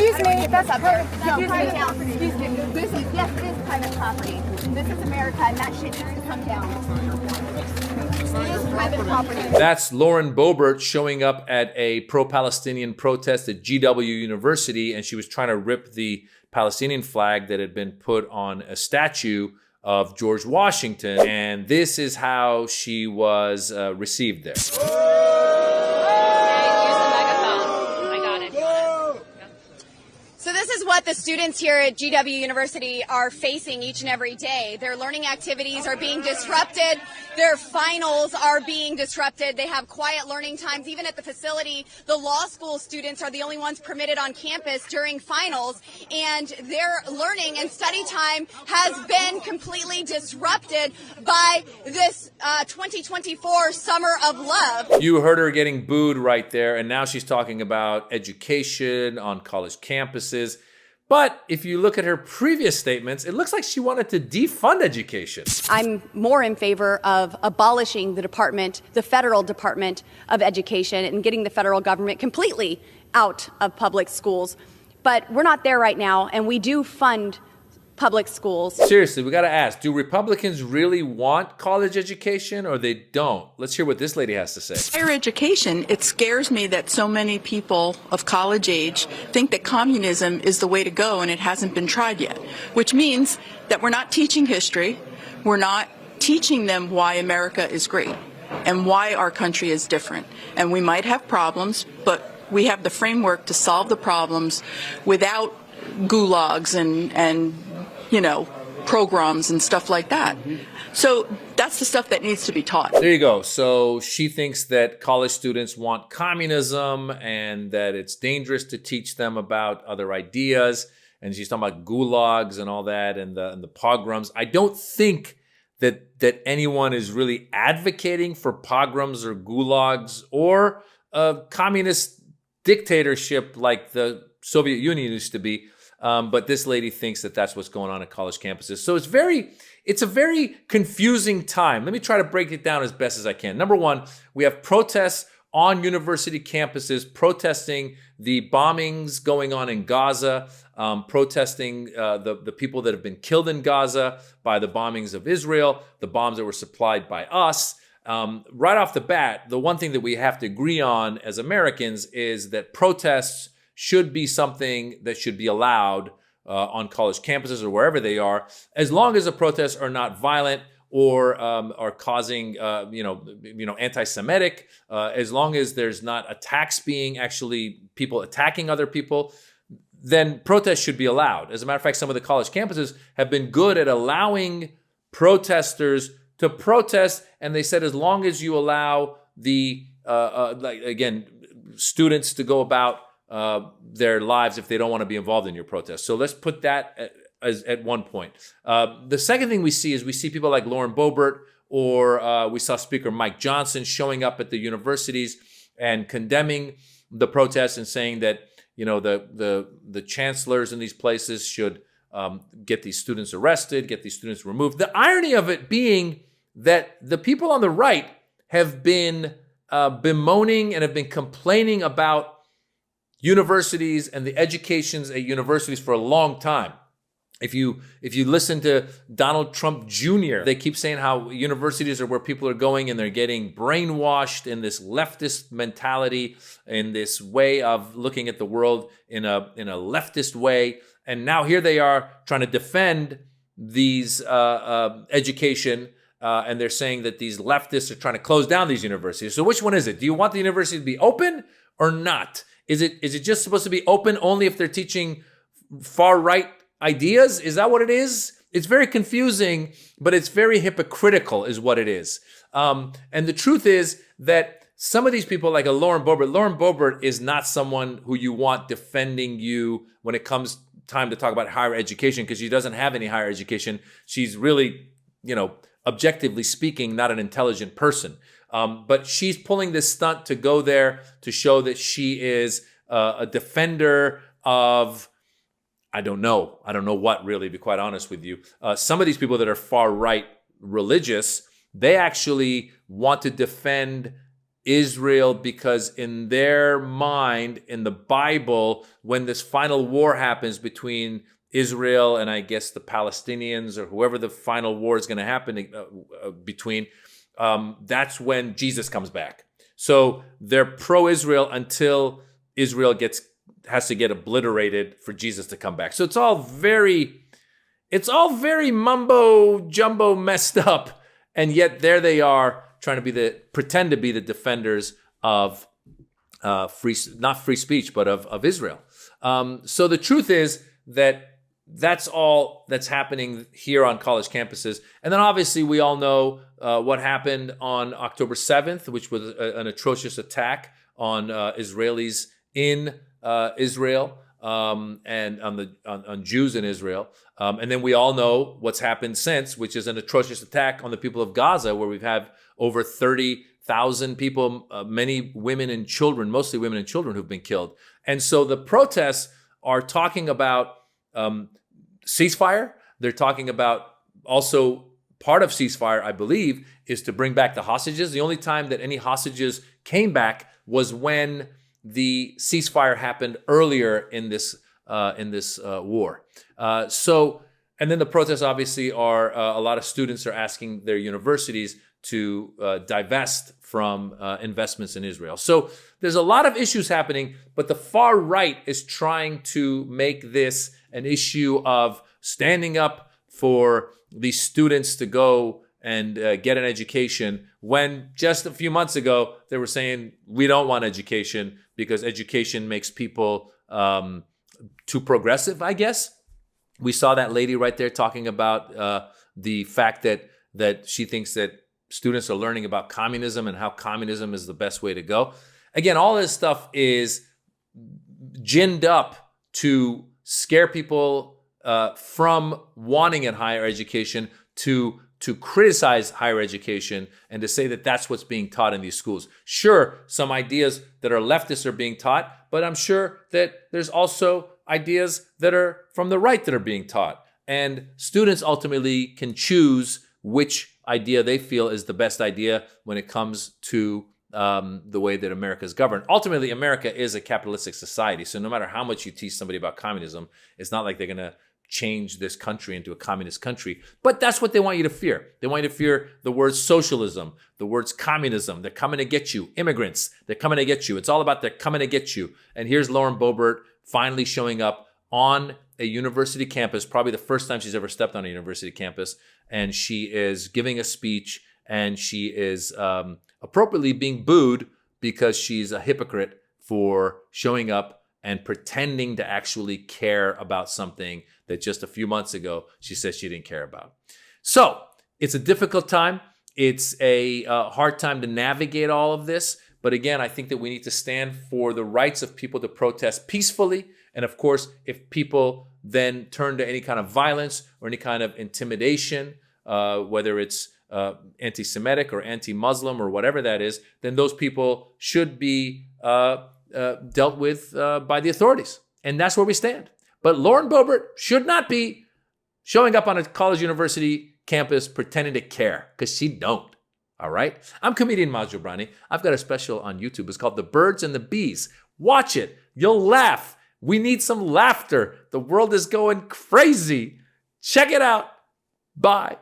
Excuse me, that's up there. No, excuse quiet me. down. Excuse me. This is, yes, it is private property. This is America, and that shit needs to come down. It is private property. That's Lauren Boebert showing up at a pro-Palestinian protest at GW University, and she was trying to rip the Palestinian flag that had been put on a statue of George Washington, and this is how she was received there. So this is what the students here at GW University are facing each and every day. Their learning activities are being disrupted. Their finals are being disrupted. They have quiet learning times. Even at the facility, the law school students are the only ones permitted on campus during finals. And their learning and study time has been completely disrupted by this 2024 Summer of Love. You heard her getting booed right there, and now she's talking about education on college campuses. But if you look at her previous statements, it looks like she wanted to defund education. I'm more in favor of abolishing the federal Department of Education and getting the federal government completely out of public schools. But we're not there right now, and we do fund public schools. Seriously, we got to ask, do Republicans really want college education or they don't? Let's hear what this lady has to say. Higher education, it scares me that so many people of college age think that communism is the way to go and it hasn't been tried yet, which means that we're not teaching history, we're not teaching them why America is great and why our country is different. And we might have problems, but we have the framework to solve the problems without gulags and pogroms and stuff like that. So that's the stuff that needs to be taught. There you go. So she thinks that college students want communism and that it's dangerous to teach them about other ideas. And she's talking about gulags and all that and the pogroms. I don't think that anyone is really advocating for pogroms or gulags or a communist dictatorship like the Soviet Union used to be. But this lady thinks that that's what's going on at college campuses. So it's a very confusing time. Let me try to break it down as best as I can. Number one, we have protests on university campuses protesting the bombings going on in Gaza, protesting the people that have been killed in Gaza by the bombings of Israel, the bombs that were supplied by us. Right off the bat, the one thing that we have to agree on as Americans is that protests should be something that should be allowed on college campuses or wherever they are, as long as the protests are not violent or are causing, anti-Semitic, as long as there's not attacks being actually people attacking other people, then protests should be allowed. As a matter of fact, some of the college campuses have been good at allowing protesters to protest, and they said as long as you allow the, students to go about their lives if they don't want to be involved in your protest. So let's put that at one point. The second thing we see people like Lauren Boebert or we saw Speaker Mike Johnson showing up at the universities and condemning the protests and saying that the chancellors in these places should get these students arrested, get these students removed. The irony of it being that the people on the right have been bemoaning and have been complaining about universities and the educations at universities for a long time. If you listen to Donald Trump Jr., they keep saying how universities are where people are going and they're getting brainwashed in this leftist mentality, in this way of looking at the world in a leftist way. And now here they are trying to defend these education, and they're saying that these leftists are trying to close down these universities. So which one is it? Do you want the university to be open or not? Is it just supposed to be open only if they're teaching far-right ideas? Is that what it is? It's very confusing, but it's very hypocritical is what it is. And the truth is that some of these people, like a Lauren Boebert is not someone who you want defending you when it comes time to talk about higher education, because she doesn't have any higher education. She's really, objectively speaking, not an intelligent person. But she's pulling this stunt to go there to show that she is a defender of, I don't know what really, to be quite honest with you. Some of these people that are far right religious, they actually want to defend Israel because in their mind, in the Bible, when this final war happens between Israel and I guess the Palestinians or whoever the final war is going to happen between, that's when Jesus comes back. So they're pro-Israel until Israel has to get obliterated for Jesus to come back. So it's all very mumbo jumbo messed up, and yet there they are trying to pretend to be the defenders of not free speech, but of Israel. So the truth is that that's all that's happening here on college campuses. And then obviously we all know what happened on October 7th, which was an atrocious attack on Israelis in Israel and on Jews in Israel. And then we all know what's happened since, which is an atrocious attack on the people of Gaza, where we've had over 30,000 people, many women and children, mostly women and children who've been killed. And so the protests are talking about ceasefire. They're talking about also part of ceasefire, I believe, is to bring back the hostages. The only time that any hostages came back was when the ceasefire happened earlier in this war. And then the protests obviously are a lot of students are asking their universities to divest from investments in Israel. So there's a lot of issues happening, but the far right is trying to make this an issue of standing up for these students to go and get an education, when just a few months ago they were saying we don't want education because education makes people too progressive, I guess. We saw that lady right there talking about the fact that she thinks that students are learning about communism and how communism is the best way to go. Again, all this stuff is ginned up to scare people from wanting a higher education, to criticize higher education, and to say that that's what's being taught in these schools. Sure, some ideas that are leftists are being taught, but I'm sure that there's also ideas that are from the right that are being taught. And students ultimately can choose which idea they feel is the best idea when it comes to the way that America is governed. Ultimately, America is a capitalistic society. So no matter how much you teach somebody about communism, it's not like they're going to change this country into a communist country. But that's what they want you to fear. They want you to fear the words socialism, the words communism. They're coming to get you. Immigrants, they're coming to get you. It's all about they're coming to get you. And here's Lauren Boebert finally showing up on a university campus, probably the first time she's ever stepped on a university campus. And she is giving a speech, and she is appropriately being booed because she's a hypocrite for showing up and pretending to actually care about something that just a few months ago she said she didn't care about. So it's a difficult time. It's a hard time to navigate all of this. But again, I think that we need to stand for the rights of people to protest peacefully. And of course, if people then turn to any kind of violence or any kind of intimidation, whether it's anti-Semitic or anti-Muslim or whatever that is, then those people should be dealt with by the authorities. And that's where we stand. But Lauren Boebert should not be showing up on a college university campus pretending to care, because she don't. All right? I'm comedian Maz Jobrani. I've got a special on YouTube. It's called The Birds and the Bees. Watch it. You'll laugh. We need some laughter. The world is going crazy. Check it out. Bye.